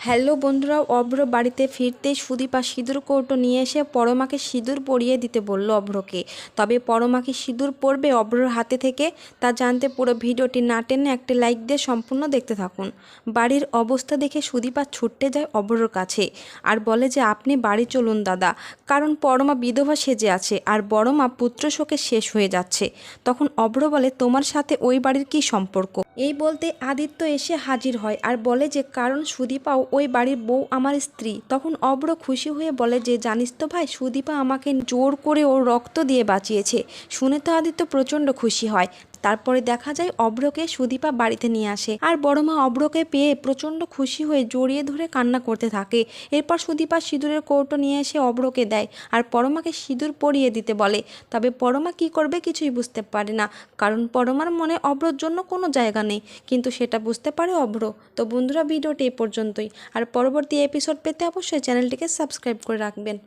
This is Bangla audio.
হ্যালো বন্ধুরা, অভ্র বাড়িতে ফিরতেই সুদীপা সিঁদুর কৌটো নিয়ে এসে পরমাকে সিঁদুর পরিয়ে দিতে বলল অভ্রকে। তবে পরমা কি সিঁদুর পরবে অভ্রর হাতে থেকে, তা জানতে পুরো ভিডিওটি না টেনে একটি লাইক দিয়ে সম্পূর্ণ দেখতে থাকুন। বাড়ির অবস্থা দেখে সুদীপা ছুটতে যায় অভ্রর কাছে আর বলে যে আপনি বাড়ি চলুন দাদা, কারণ পরমা বিধবা সেজে আছে আর বড়মা পুত্র শোকে শেষ হয়ে যাচ্ছে। তখন অভ্র বলে তোমার সাথে ওই বাড়ির কি সম্পর্ক? এই বলতে আদিত্য এসে হাজির হয় আর বলে যে কারণ সুদীপাও ওই বাড়ির বউ আমার স্ত্রী। তখন অভ্র খুশি হয়ে বলে যে জানিস তো ভাই, সুদীপা আমাকে জোর করে ওর রক্ত দিয়ে বাঁচিয়েছে। শুনে তো আদিত্য প্রচণ্ড খুশি হয়। তারপরে দেখা যায় অভ্রকে সুদীপা বাড়িতে নিয়ে আসে আর বড়মা অভ্রকে পেয়ে প্রচণ্ড খুশি হয়ে জড়িয়ে ধরে কান্না করতে থাকে। এরপর সুদীপা সিঁদুরের কৌটো নিয়ে এসে অভ্রকে দেয় আর পরমাকে সিঁদুর পরিয়ে দিতে বলে। তবে পরমা কি করবে কিছুই বুঝতে পারে না, কারণ পরমার মনে অভ্রর জন্য কোনো জায়গা নেই, কিন্তু সেটা বুঝতে পারে অভ্র। তো বন্ধুরা, ভিডিওটি এই পর্যন্তই। আর পরবর্তী এপিসোড পেতে অবশ্যই চ্যানেলটিকে সাবস্ক্রাইব করে রাখবেন।